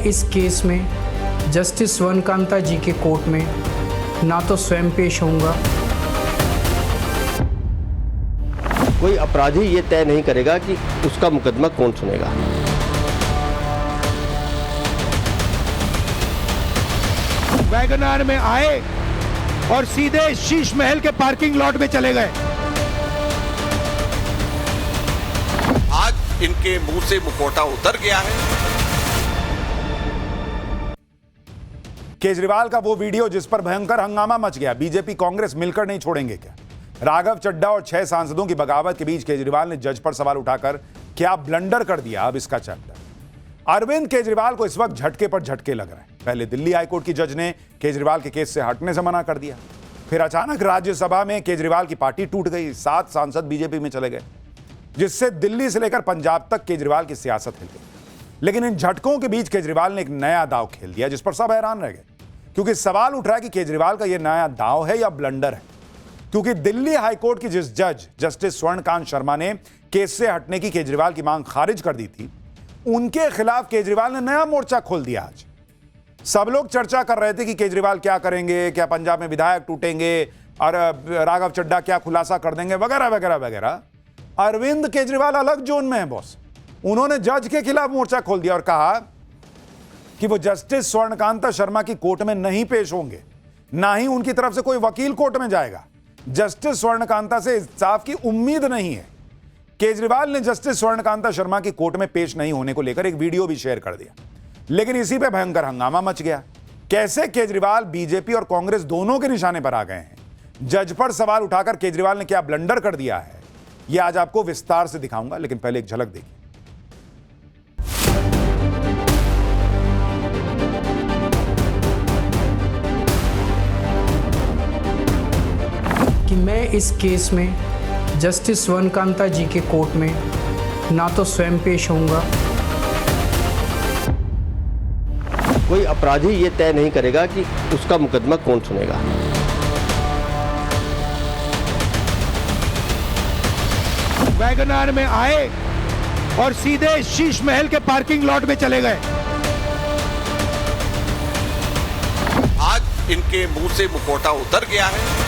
इस केस में जस्टिस स्वर्णकांता जी के कोर्ट में ना तो स्वयं पेश होऊंगा। कोई अपराधी ये तय नहीं करेगा कि उसका मुकदमा कौन सुनेगा। वैगनार में आए और सीधे शीश महल के पार्किंग लॉट में चले गए। आज इनके मुंह से मुखौटा उतर गया है। केजरीवाल का वो वीडियो जिस पर भयंकर हंगामा मच गया, बीजेपी कांग्रेस मिलकर नहीं छोड़ेंगे क्या? राघव चड्ढा और 6 सांसदों की बगावत के बीच केजरीवाल ने जज पर सवाल उठाकर क्या ब्लंडर कर दिया, अब इसका चैप्टर। अरविंद केजरीवाल को इस वक्त झटके पर झटके लग रहे हैं। पहले दिल्ली हाईकोर्ट की जज ने केजरीवाल के केस से हटने से मना कर दिया, फिर अचानक राज्यसभा में केजरीवाल की पार्टी टूट गई, 7 सांसद बीजेपी में चले गए, जिससे दिल्ली से लेकर पंजाब तक केजरीवाल की सियासत हिल गई। लेकिन इन झटकों के बीच केजरीवाल ने एक नया दांव खेल दिया जिस पर सब हैरान रह गए, क्योंकि सवाल उठ रहा है कि केजरीवाल का यह नया दांव है या ब्लंडर है। क्योंकि दिल्ली हाईकोर्ट की जिस जज जस्टिस स्वर्णकांत शर्मा ने केस से हटने की केजरीवाल की मांग खारिज कर दी थी, उनके खिलाफ केजरीवाल ने नया मोर्चा खोल दिया। आज सब लोग चर्चा कर रहे थे कि केजरीवाल क्या करेंगे, क्या पंजाब में विधायक टूटेंगे और राघव चड्ढा क्या खुलासा कर देंगे, वगैरह वगैरह वगैरह। अरविंद केजरीवाल अलग जोन में है बॉस। उन्होंने जज के खिलाफ मोर्चा खोल दिया और कहा कि वो जस्टिस स्वर्णकांता शर्मा की कोर्ट में नहीं पेश होंगे, ना ही उनकी तरफ से कोई वकील कोर्ट में जाएगा। जस्टिस स्वर्णकांता से इंसाफ की उम्मीद नहीं है। केजरीवाल ने जस्टिस स्वर्णकांता शर्मा की कोर्ट में पेश नहीं होने को लेकर एक वीडियो भी शेयर कर दिया, लेकिन इसी पे भयंकर हंगामा मच गया। कैसे केजरीवाल बीजेपी और कांग्रेस दोनों के निशाने पर आ गए हैं, जज पर सवाल उठाकर केजरीवाल ने क्या ब्लंडर कर दिया है, यह आज आपको विस्तार से दिखाऊंगा। लेकिन पहले एक झलक देखिए। कि मैं इस केस में जस्टिस स्वर्णकांता जी के कोर्ट में ना तो स्वयं पेश होऊंगा। कोई अपराधी ये तय नहीं करेगा कि उसका मुकदमा कौन सुनेगा। वैगनार में आए और सीधे शीश महल के पार्किंग लॉट में चले गए। आज इनके मुंह से मुखौटा उतर गया है।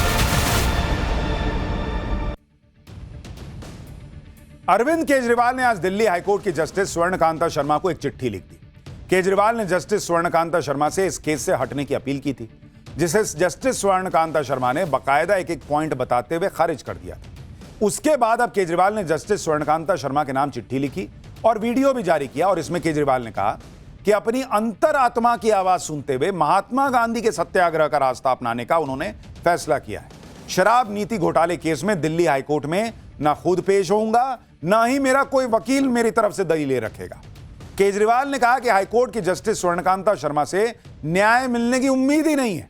अरविंद केजरीवाल ने आज दिल्ली हाईकोर्ट की जस्टिस स्वर्णकांता शर्मा को एक चिट्ठी लिख दी। केजरीवाल ने जस्टिस स्वर्णकांता शर्मा से इस केस से हटने की अपील की थी, जिसे जस्टिस स्वर्णकांता शर्मा ने बाकायदा एक एक पॉइंट बताते हुए खारिज कर दिया। उसके बाद अब केजरीवाल ने जस्टिस स्वर्णकांता शर्मा के नाम चिट्ठी लिखी और वीडियो भी जारी किया, और इसमें केजरीवाल ने कहा कि अपनी अंतरात्मा की आवाज सुनते हुए महात्मा गांधी के सत्याग्रह का रास्ता अपनाने का उन्होंने फैसला किया है। शराब नीति घोटाले केस में दिल्ली हाईकोर्ट में ना खुद पेश होऊंगा, ना ही मेरा कोई वकील मेरी तरफ से दलीलें रखेगा। केजरीवाल ने कहा कि हाईकोर्ट की जस्टिस स्वर्णकांता शर्मा से न्याय मिलने की उम्मीद ही नहीं है,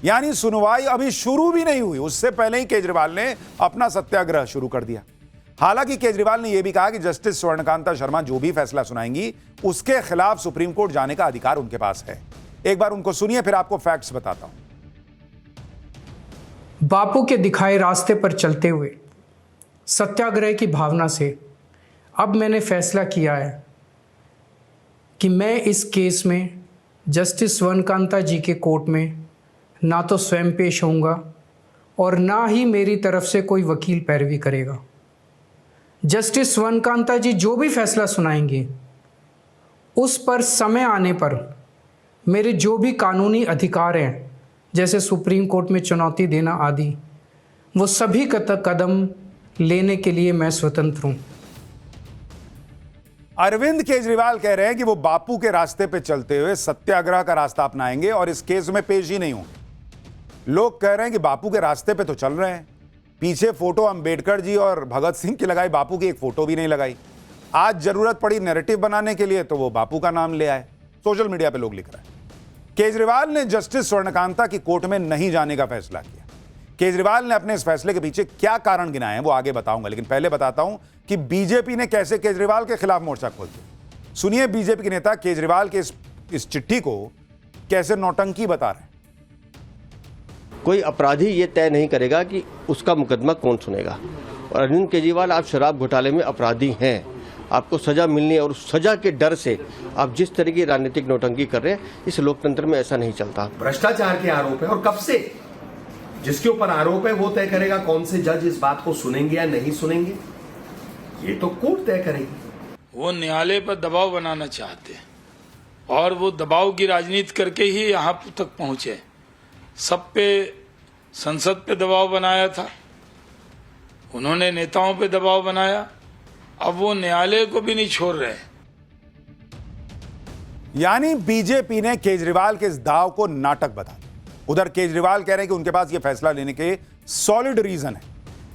यानी सुनवाई अभी शुरू भी नहीं हुई, उससे पहले ही केजरीवाल ने अपना सत्याग्रह शुरू कर दिया। हालांकि केजरीवाल ने यह भी कहा कि जस्टिस स्वर्णकांता शर्मा जो भी फैसला सुनाएंगी उसके खिलाफ सुप्रीम कोर्ट जाने का अधिकार उनके पास है। एक बार उनको सुनिए, फिर आपको फैक्ट्स बताता हूं। बापू के दिखाए रास्ते पर चलते हुए सत्याग्रह की भावना से अब मैंने फैसला किया है कि मैं इस केस में जस्टिस स्वर्णकांता जी के कोर्ट में ना तो स्वयं पेश होऊंगा और ना ही मेरी तरफ से कोई वकील पैरवी करेगा। जस्टिस स्वर्णकांता जी जो भी फैसला सुनाएंगे उस पर समय आने पर मेरे जो भी कानूनी अधिकार हैं, जैसे सुप्रीम कोर्ट में चुनौती देना आदि, वो सभी कदम लेने के लिए मैं स्वतंत्र हूं। अरविंद केजरीवाल कह रहे हैं कि वो बापू के रास्ते पे चलते हुए सत्याग्रह का रास्ता अपनाएंगे और इस केस में पेश ही नहीं होंगे। लोग कह रहे हैं कि बापू के रास्ते पे तो चल रहे हैं, पीछे फोटो अंबेडकर जी और भगत सिंह की लगाई, बापू की एक फोटो भी नहीं लगाई। आज जरूरत पड़ी नैरेटिव बनाने के लिए तो वो बापू का नाम ले आए, सोशल मीडिया पे लोग लिख रहे हैं। केजरीवाल ने जस्टिस स्वर्णकांता की कोर्ट में नहीं जाने का फैसला किया। केजरीवाल ने अपने इस फैसले के पीछे क्या कारण गिनाए हैं वो आगे बताऊंगा, लेकिन पहले बताता हूं कि बीजेपी ने कैसे केजरीवाल के खिलाफ मोर्चा खोल दिया। सुनिए बीजेपी के नेता केजरीवाल के इस चिट्ठी को कैसे नौटंकी बता रहे हैं। कोई अपराधी ये तय नहीं करेगा कि उसका मुकदमा कौन सुनेगा। और अरविंद केजरीवाल आप शराब घोटाले में अपराधी हैं, आपको सजा मिलनी है और उस सजा के डर से आप जिस तरह की राजनीतिक नौटंकी कर रहे हैं, इस लोकतंत्र में ऐसा नहीं चलता। भ्रष्टाचार के आरोप है और कब से, जिसके ऊपर आरोप है वो तय करेगा कौन से जज इस बात को सुनेंगे या नहीं सुनेंगे, ये तो कोर्ट तय करेगी। वो न्यायालय पर दबाव बनाना चाहते हैं और वो दबाव की राजनीति करके ही यहाँ तक पहुंचे। सब पे, संसद पे दबाव बनाया था, उन्होंने नेताओं पे दबाव बनाया, अब वो न्यायालय को भी नहीं छोड़ रहे। यानी बीजेपी ने केजरीवाल के इस दाव को नाटक बता दिया। उधर केजरीवाल कह रहे हैं कि उनके पास यह फैसला लेने के सॉलिड रीजन है।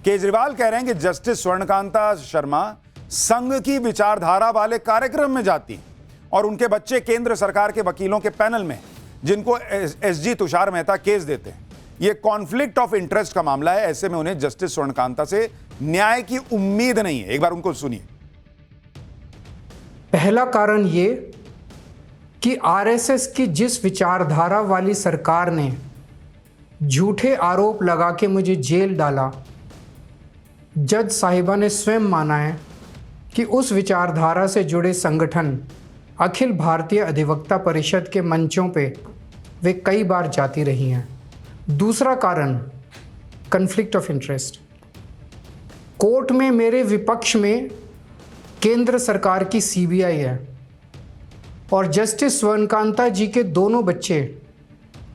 केजरीवाल कह रहे हैं कि जस्टिस स्वर्णकांता शर्मा संघ की विचारधारा वाले कार्यक्रम में जाती हैं और उनके बच्चे केंद्र सरकार के वकीलों के पैनल में, जिनको एसजी तुषार मेहता केस देते हैं। यह कॉन्फ्लिक्ट ऑफ इंटरेस्ट का मामला है। ऐसे में उन्हें जस्टिस स्वर्णकांता से न्याय की उम्मीद नहीं है। एक बार उनको सुनिए। पहला कारण ये कि आरएसएस की जिस विचारधारा वाली सरकार ने झूठे आरोप लगा के मुझे जेल डाला, जज साहिबा ने स्वयं माना है कि उस विचारधारा से जुड़े संगठन अखिल भारतीय अधिवक्ता परिषद के मंचों पे वे कई बार जाती रही हैं। दूसरा कारण कन्फ्लिक्ट ऑफ इंटरेस्ट। कोर्ट में मेरे विपक्ष में केंद्र सरकार की सीबीआई है और जस्टिस स्वर्णकांता जी के दोनों बच्चे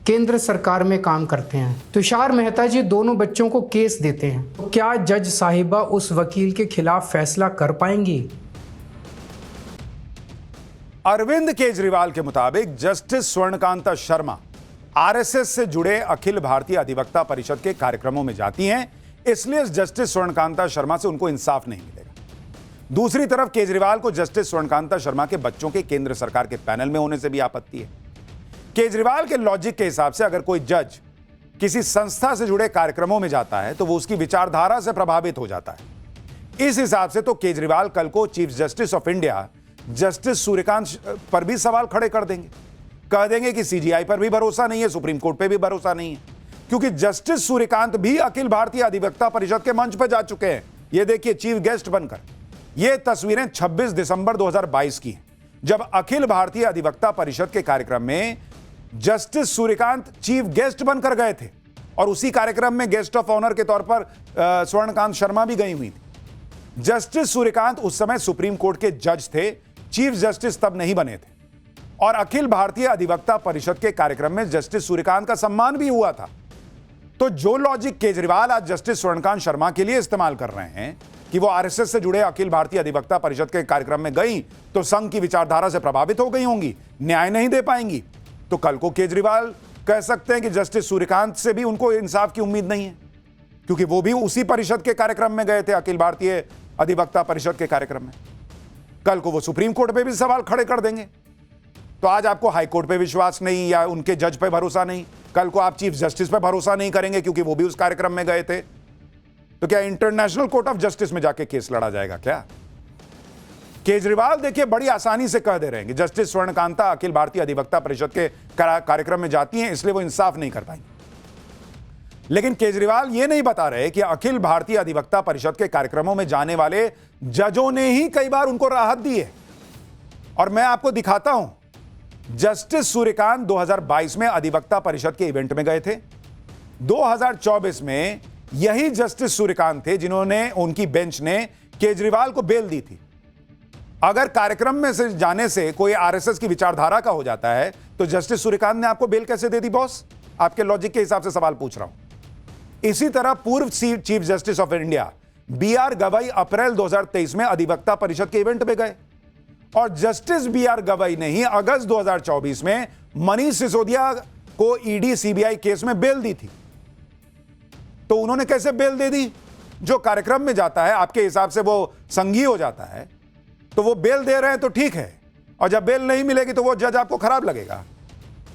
केंद्र सरकार में काम करते हैं। तुषार मेहता जी दोनों बच्चों को केस देते हैं। क्या जज साहिबा उस वकील के खिलाफ फैसला कर पाएंगी? अरविंद केजरीवाल के मुताबिक जस्टिस स्वर्णकांता शर्मा आरएसएस से जुड़े अखिल भारतीय अधिवक्ता परिषद के कार्यक्रमों में जाती हैं, इसलिए जस्टिस स्वर्णकांता शर्मा से उनको इंसाफ नहीं मिलेगा। दूसरी तरफ केजरीवाल को जस्टिस स्वर्णकांता शर्मा के बच्चों के केंद्र सरकार के पैनल में होने से भी आपत्ति है। केजरीवाल के लॉजिक के हिसाब से अगर कोई जज किसी संस्था से जुड़े कार्यक्रमों में जाता है तो वो उसकी विचारधारा से प्रभावित हो जाता है। इस हिसाब से तो केजरीवाल कल को chief justice of India justice Suryakant पर भी सवाल खड़े कर देंगे। कह देंगे कि सीजीआई पर भी भरोसा नहीं है, सुप्रीम कोर्ट पे भी भरोसा नहीं है, क्योंकि जस्टिस सूर्यकांत भी अखिल भारतीय अधिवक्ता परिषद के मंच पर जा चुके हैं। ये देखिए, चीफ गेस्ट बनकर। ये तस्वीरें 26 दिसंबर 2022 की हैं, जब अखिल भारतीय अधिवक्ता परिषद के कार्यक्रम में जस्टिस सूर्यकांत चीफ गेस्ट बनकर गए थे और उसी कार्यक्रम में गेस्ट ऑफ ऑनर के तौर पर स्वर्णकांत शर्मा भी गई हुई थी। जस्टिस सूर्यकांत उस समय सुप्रीम कोर्ट के जज थे, चीफ जस्टिस तब नहीं बने थे, और अखिल भारतीय अधिवक्ता परिषद के कार्यक्रम में जस्टिस सूर्यकांत का सम्मान भी हुआ था। तो जो लॉजिक केजरीवाल आज जस्टिस स्वर्णकांत शर्मा के लिए इस्तेमाल कर रहे हैं कि वो आरएसएस से जुड़े अखिल भारतीय अधिवक्ता परिषद के कार्यक्रम में गई तो संघ की विचारधारा से प्रभावित हो गई होंगी, न्याय नहीं दे पाएंगी, तो कल को केजरीवाल कह सकते हैं कि जस्टिस सूर्यकांत से भी उनको इंसाफ की उम्मीद नहीं है, क्योंकि वो भी उसी परिषद के कार्यक्रम में गए थे, अखिल भारतीय अधिवक्ता परिषद के कार्यक्रम में। कल को वो सुप्रीम कोर्ट पे भी सवाल खड़े कर देंगे। तो आज आपको हाई कोर्ट पे विश्वास नहीं या उनके जज पे भरोसा नहीं, कल को आप चीफ जस्टिस पे भरोसा नहीं करेंगे क्योंकि वो भी उस कार्यक्रम में गए थे, तो क्या इंटरनेशनल कोर्ट ऑफ जस्टिस में जाके केस लड़ा जाएगा क्या? केजरीवाल देखिए बड़ी आसानी से कह दे रहे हैं कि जस्टिस स्वर्णकांता अखिल भारतीय अधिवक्ता परिषद के कार्यक्रम में जाती हैं, इसलिए वो इंसाफ नहीं कर पाएंगे। लेकिन केजरीवाल ये नहीं बता रहे कि अखिल भारतीय अधिवक्ता परिषद के कार्यक्रमों में जाने वाले जजों ने ही कई बार उनको राहत दी है। और मैं आपको दिखाता हूं, जस्टिस सूर्यकांत 2022 में अधिवक्ता परिषद के इवेंट में गए थे। 2024 में यही जस्टिस सूर्यकांत थे जिन्होंने, उनकी बेंच ने केजरीवाल को बेल दी थी। अगर कार्यक्रम में से जाने से कोई आरएसएस की विचारधारा का हो जाता है तो जस्टिस सूर्यकांत ने आपको बेल कैसे दे दी बॉस? आपके लॉजिक के हिसाब से सवाल पूछ रहा हूं। इसी तरह पूर्व chief justice of India BR Gavai April 2023 में अधिवक्ता परिषद के इवेंट में गए और जस्टिस बीआर गवाई ने ही अगस्त 2024 में मनीष सिसोदिया को ईडी सीबीआई केस में बेल दी थी। तो उन्होंने कैसे बेल दे दी? जो कार्यक्रम में जाता है आपके हिसाब से वो संघीय हो जाता है, तो वो बेल दे रहे हैं तो ठीक है, और जब बेल नहीं मिलेगी तो वो जज आपको खराब लगेगा।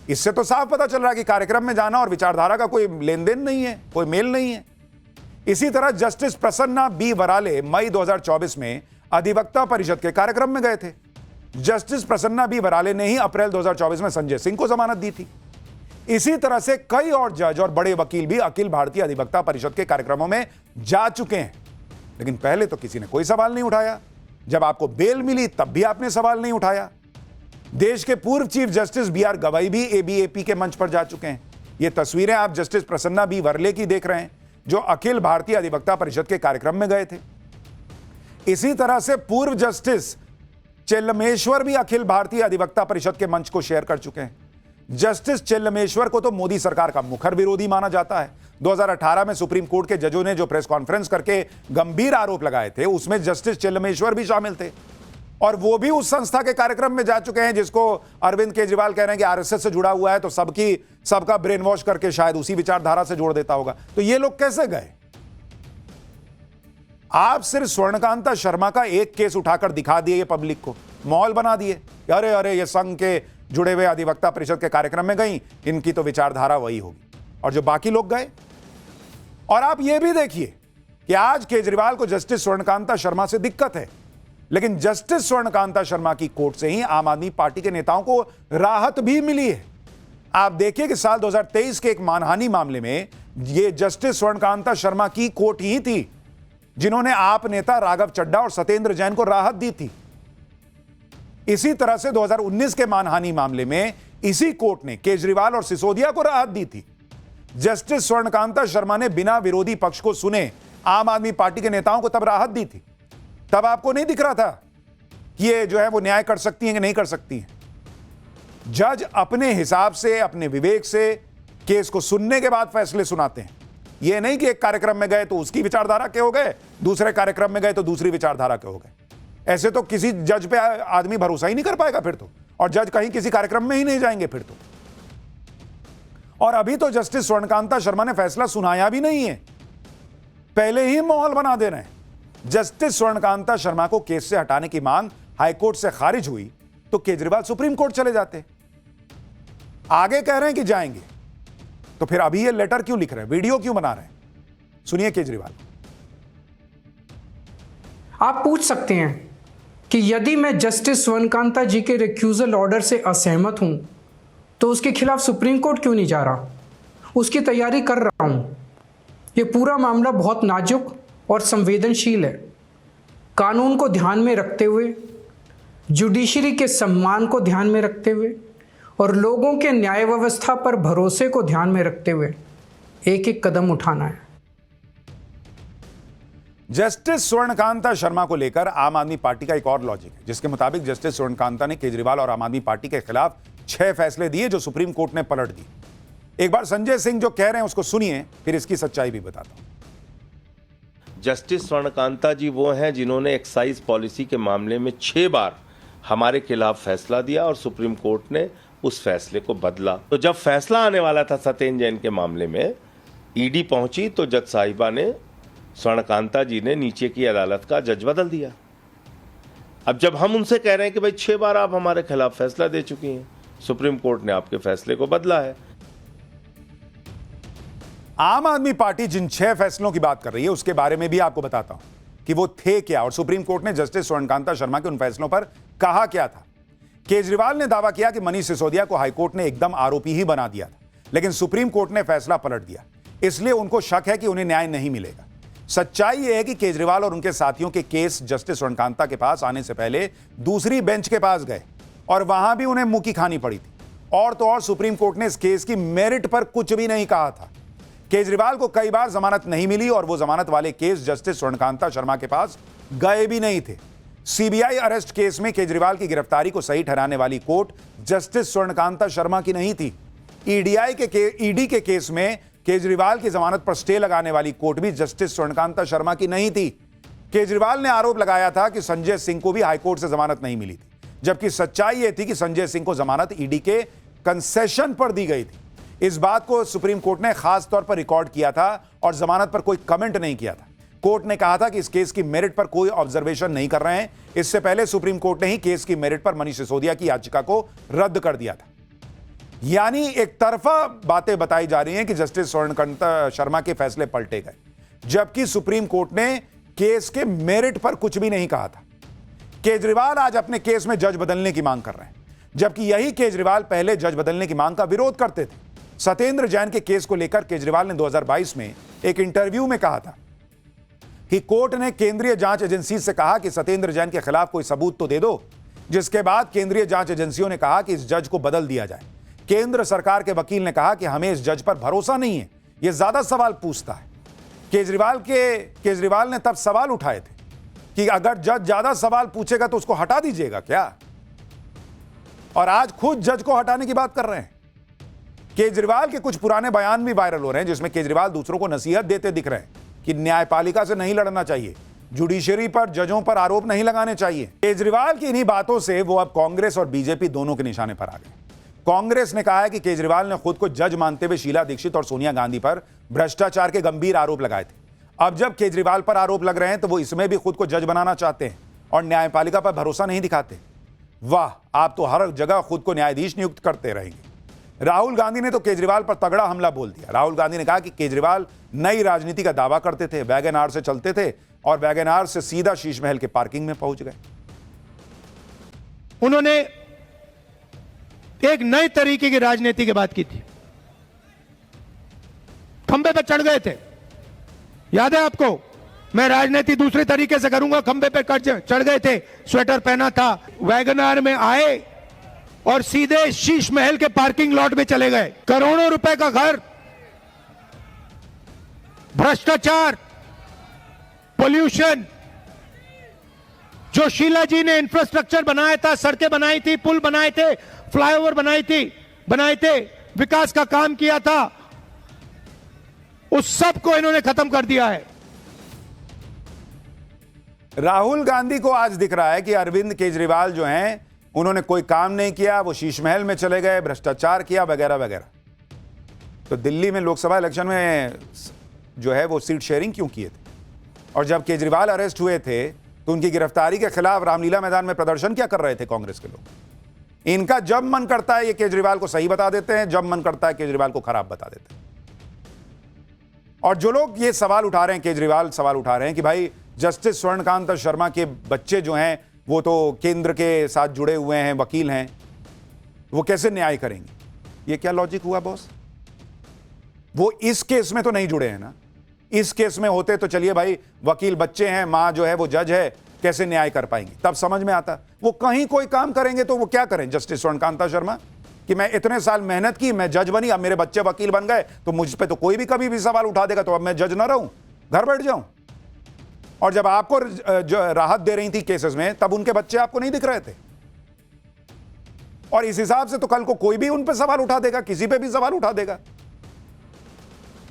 इससे तो साफ पता चल रहा है कि कार्यक्रम में जाना और विचारधारा का कोई लेन देन नहीं है, कोई मेल नहीं है। इसी तरह जस्टिस प्रसन्ना बी वराले मई 2024 में अधिवक्ता परिषद के कार्यक्रम में गए थे। जस्टिस प्रसन्ना बी वराले ने ही अप्रैल 2024 में संजय सिंह को जमानत दी थी। इसी तरह से कई और जज और बड़े वकील भी अखिल भारतीय अधिवक्ता परिषद के कार्यक्रमों में जा चुके हैं, लेकिन पहले तो किसी ने कोई सवाल नहीं उठाया। जब आपको बेल मिली तब भी आपने सवाल नहीं उठाया। देश के पूर्व चीफ जस्टिस BR गवाई भी ABAP के मंच पर जा चुके हैं। ये तस्वीरें आप जस्टिस प्रसन्ना B वर्ले की देख रहे हैं, जो अखिल भारतीय अधिवक्ता परिषद के कार्यक्रम में गए थे। इसी तरह से पूर्व जस्टिस चेल्लमेश्वर भी अखिल भारतीय अधिवक्ता परिषद के मंच को शेयर कर चुके हैं। जस्टिस चेल्लमेश्वर को तो मोदी सरकार का मुखर विरोधी माना जाता है। 2018 में सुप्रीम कोर्ट के जजों ने जो प्रेस कॉन्फ्रेंस करके गंभीर आरोप लगाए थे, उसमें जस्टिस चेल्लमेश्वर भी शामिल थे, और वो भी उस संस्था के कार्यक्रम में जा चुके हैं जिसको अरविंद केजरीवाल कह रहे हैं कि RSS से जुड़ा हुआ है, तो सबका ब्रेन वॉश करके शायद उसी विचारधारा से जोड़ देता होगा। तो ये लोग कैसे गए? आप सिर्फ स्वर्णकांता शर्मा का एक केस उठाकर दिखा दिए, ये पब्लिक को माहौल बना दिए, अरे अरे ये संघ के जुड़े हुए अधिवक्ता परिषद के कार्यक्रम में गई, इनकी तो विचारधारा वही होगी। और जो बाकी लोग गए, और आप ये भी देखिए कि आज केजरीवाल को जस्टिस स्वर्णकांता शर्मा से दिक्कत है, लेकिन जस्टिस स्वर्णकांता शर्मा की कोर्ट से ही आम आदमी पार्टी के नेताओं को राहत भी मिली है। आप देखिए कि साल 2023 के एक मानहानि मामले में ये जस्टिस स्वर्णकांता शर्मा की कोर्ट ही थी जिन्होंने आप नेता राघव चड्ढा और सत्येंद्र जैन को राहत दी थी। इसी तरह से 2019 के मानहानि मामले में इसी कोर्ट ने केजरीवाल और सिसोदिया को राहत दी थी। जस्टिस स्वर्णकांता शर्मा ने बिना विरोधी पक्ष को सुने आम आदमी पार्टी के नेताओं को तब राहत दी थी। तब आपको नहीं दिख रहा था कि ये जो है वो न्याय कर सकती हैं कि नहीं कर सकती हैं। जज अपने हिसाब से, अपने विवेक से केस को सुनने के बाद फैसले सुनाते हैं। ये नहीं कि एक कार्यक्रम में गए तो उसकी विचारधारा के हो गए, दूसरे कार्यक्रम में गए तो दूसरी विचारधारा के हो गए। ऐसे तो किसी जज पे आदमी भरोसा ही नहीं कर पाएगा फिर तो, और जज कहीं किसी कार्यक्रम में ही नहीं जाएंगे फिर तो। और अभी तो जस्टिस स्वर्णकांता शर्मा ने फैसला सुनाया भी नहीं है, पहले ही माहौल बना दे रहे हैं। जस्टिस स्वर्णकांता शर्मा को केस से हटाने की मांग हाईकोर्ट से खारिज हुई तो केजरीवाल सुप्रीम कोर्ट चले जाते। आगे कह रहे हैं कि जाएंगे, तो फिर अभी ये लेटर क्यों लिख रहे हैं, वीडियो क्यों बना रहे हैं? सुनिए केजरीवाल। आप पूछ सकते हैं कि यदि मैं जस्टिस स्वर्णकांता जी के रिक्यूजल ऑर्डर से असहमत हूं तो उसके खिलाफ सुप्रीम कोर्ट क्यों नहीं जा रहा? उसकी तैयारी कर रहा हूं। ये पूरा मामला बहुत नाजुक और संवेदनशील है। कानून को ध्यान में रखते हुए, जुडिशरी के सम्मान को ध्यान में रखते हुए और लोगों के न्याय व्यवस्था पर भरोसे को ध्यान में रखते हुए एक एक कदम उठाना है। जस्टिस स्वर्णकांता शर्मा को लेकर आम आदमी पार्टी का एक और लॉजिक है, जिसके मुताबिक जस्टिस स्वर्णकांता ने केजरीवाल और आम आदमी पार्टी के खिलाफ 6 फैसले दिए जो सुप्रीम कोर्ट ने पलट दी। एक बार संजय सिंह जो कह रहे हैं उसको सुनिए, फिर इसकी सच्चाई भी बताता हूं। जस्टिस स्वर्णकांता जी वो हैं जिन्होंने एक्साइज पॉलिसी के मामले में 6 बार हमारे खिलाफ फैसला दिया और सुप्रीम कोर्ट ने उस फैसले को बदला। तो जब फैसला आने वाला था सत्येंद्र जैन के मामले में, ईडी पहुंची तो जज साहिबा ने, स्वर्णकांता जी ने नीचे की अदालत का जज बदल दिया। अब जब हम उनसे कह रहे हैं कि भाई 6 बार आप हमारे खिलाफ फैसला दे चुकी हैं, सुप्रीम कोर्ट ने आपके फैसले को बदला है। आम आदमी पार्टी जिन 6 फैसलों की बात कर रही है उसके बारे में भी आपको बताता हूं कि वो थे क्या और सुप्रीम कोर्ट ने जस्टिस स्वर्णकांता शर्मा के उन फैसलों पर कहा क्या था। केजरीवाल ने दावा किया कि मनीष सिसोदिया को हाईकोर्ट ने एकदम आरोपी ही बना दिया था, लेकिन सुप्रीम कोर्ट ने फैसला पलट दिया, इसलिए उनको शक है कि उन्हें न्याय नहीं मिलेगा। सच्चाई यह है कि केजरीवाल और उनके साथियों के केस जस्टिस स्वर्णकांता के पास आने से पहले दूसरी बेंच के पास गए और वहां भी उन्हें मुंह की खानी पड़ी थी। और तो और सुप्रीम कोर्ट ने इस केस की मेरिट पर कुछ भी नहीं कहा था। केजरीवाल को कई बार जमानत नहीं मिली और वो जमानत वाले केस जस्टिस स्वर्णकांता शर्मा के पास गए भी नहीं थे। सीबीआई अरेस्ट केस में केजरीवाल की गिरफ्तारी को सही ठहराने वाली कोर्ट जस्टिस स्वर्णकांता शर्मा की नहीं थी। ईडी के केस में केजरीवाल की जमानत पर स्टे लगाने वाली कोर्ट भी जस्टिस स्वर्णकांता शर्मा की नहीं थी। केजरीवाल ने आरोप लगाया था कि संजय सिंह को भी हाईकोर्ट से जमानत नहीं मिली थी, जबकि सच्चाई यह थी कि संजय सिंह को जमानत ईडी के कंसेशन पर दी गई थी। इस बात को सुप्रीम कोर्ट ने खास तौर पर रिकॉर्ड किया था और जमानत पर कोई कमेंट नहीं किया था। कोर्ट ने कहा था कि इस केस की मेरिट पर कोई ऑब्जर्वेशन नहीं कर रहे हैं। इससे पहले सुप्रीम कोर्ट ने ही केस की मेरिट पर मनीष सिसोदिया की याचिका को रद्द कर दिया था। यानी एक तरफा बातें बताई जा रही हैं कि जस्टिस स्वर्णकांता शर्मा के फैसले पलटे गए, जबकि सुप्रीम कोर्ट ने केस के मेरिट पर कुछ भी नहीं कहा था। केजरीवाल आज अपने केस में जज बदलने की मांग कर रहे हैं, जबकि यही केजरीवाल पहले जज बदलने की मांग का विरोध करते थे। सत्येंद्र जैन के केस को लेकर केजरीवाल ने 2022 में एक इंटरव्यू में कहा था, कि कोर्ट ने केंद्रीय जांच एजेंसी से कहा कि सत्येंद्र जैन के खिलाफ कोई सबूत तो दे दो, जिसके बाद केंद्रीय जांच एजेंसियों ने कहा कि इस जज को बदल दिया जाए। केंद्र सरकार के वकील ने कहा कि हमें इस जज पर भरोसा नहीं है, यह ज्यादा सवाल पूछता है। केजरीवाल ने तब सवाल उठाए थे कि अगर जज ज्यादा सवाल पूछेगा तो उसको हटा दीजिएगा क्या, और आज खुद जज को हटाने की बात कर रहे हैं। केजरीवाल के कुछ पुराने बयान भी वायरल हो रहे हैं जिसमें केजरीवाल दूसरों को नसीहत देते दिख रहे हैं कि न्यायपालिका से नहीं लड़ना चाहिए, जुडिशरी पर, जजों पर आरोप नहीं लगाने चाहिए। केजरीवाल की इन्हीं बातों से वो अब कांग्रेस और बीजेपी दोनों के निशाने पर आ गए। कांग्रेस ने कहा है कि केजरीवाल ने खुद को जज मानते हुए शीला दीक्षित और सोनिया गांधी पर भ्रष्टाचार के गंभीर आरोप लगाए थे। अब जब केजरीवाल पर आरोप लग रहे हैं तो वो इसमें भी खुद को जज बनाना चाहते हैं और न्यायपालिका पर भरोसा नहीं दिखाते। वाह, आप तो हर जगह खुद को न्यायाधीश नियुक्त करते रहेंगे। राहुल गांधी ने तो केजरीवाल पर तगड़ा हमला बोल दिया। राहुल गांधी ने कहा कि केजरीवाल नई राजनीति का दावा करते थे, वैगन आर से चलते थे और वैगन आर से सीधा शीश महल के पार्किंग में पहुंच गए। उन्होंने एक नए तरीके की राजनीति की बात की थी, खंबे पर चढ़ गए थे, याद है आपको? मैं राजनीति दूसरे तरीके से करूंगा, खंबे पे चढ़ गए थे, स्वेटर पहना था, वैगन आर में आए और सीधे शीश महल के पार्किंग लॉट में चले गए। करोड़ों रुपए का घर, भ्रष्टाचार, पोल्यूशन, जो शीला जी ने इंफ्रास्ट्रक्चर बनाया था, सड़कें बनाई थी, पुल बनाए थे, फ्लाईओवर बनाए थे, विकास का काम किया था, उस सब को इन्होंने खत्म कर दिया है। राहुल गांधी को आज दिख रहा है कि अरविंद केजरीवाल जो हैं उन्होंने कोई काम नहीं किया, वो शीश महल में चले गए, भ्रष्टाचार किया वगैरह वगैरह। तो दिल्ली में लोकसभा इलेक्शन में जो है वो सीट शेयरिंग क्यों किए थे? और जब केजरीवाल अरेस्ट हुए थे तो उनकी गिरफ्तारी के खिलाफ रामलीला मैदान में प्रदर्शन क्या कर रहे थे कांग्रेस के लोग? इनका जब मन करता है ये केजरीवाल को सही बता देते हैं, जब मन करता है केजरीवाल को खराब बता देते हैं। और जो लोग ये सवाल उठा रहे हैं, केजरीवाल सवाल उठा रहे हैं कि भाई जस्टिस स्वर्णकांत शर्मा के बच्चे जो हैं वो तो केंद्र के साथ जुड़े हुए हैं, वकील हैं, वो कैसे न्याय करेंगे? ये क्या लॉजिक हुआ बॉस? वो इस केस में तो नहीं जुड़े हैं ना। इस केस में होते तो चलिए भाई, वकील बच्चे हैं, मां जो है वो जज है, कैसे न्याय कर पाएंगे? तब समझ में आता। वो कहीं कोई काम करेंगे तो वो क्या करें? जस्टिस स्वर्णकांता शर्मा कि मैं इतने साल मेहनत की, मैं जज बनी, अब मेरे बच्चे वकील बन गए तो मुझ पे तो कोई भी कभी भी सवाल उठा देगा, तो अब मैं जज ना रहूं, घर बैठ जाऊं। और जब आपको जो राहत दे रही थी केसेस में, तब उनके बच्चे आपको नहीं दिख रहे थे। और इस हिसाब से तो कल को कोई भी उन पे सवाल उठा देगा, किसी पे भी सवाल उठा देगा।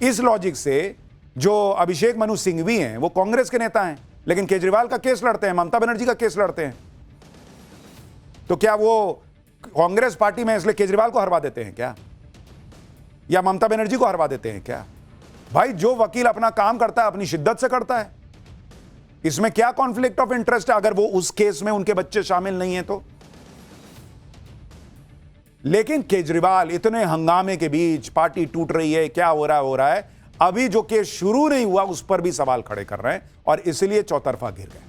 इस लॉजिक से जो अभिषेक मनु सिंघवी हैं वो कांग्रेस के नेता हैं, लेकिन केजरीवाल का केस लड़ते हैं, ममता बनर्जी का केस लड़ते हैं। तो क्या वो कांग्रेस पार्टी में इसलिए केजरीवाल को हरवा देते हैं क्या, या ममता बनर्जी को हरवा देते हैं क्या? भाई जो वकील अपना काम करता है अपनी शिद्दत से करता है, इसमें क्या कॉन्फ्लिक्ट ऑफ इंटरेस्ट है अगर वो उस केस में उनके बच्चे शामिल नहीं है तो? लेकिन केजरीवाल इतने हंगामे के बीच, पार्टी टूट रही है, क्या हो रहा है, अभी जो केस शुरू नहीं हुआ उस पर भी सवाल खड़े कर रहे हैं और इसलिए चौतरफा घिर गए।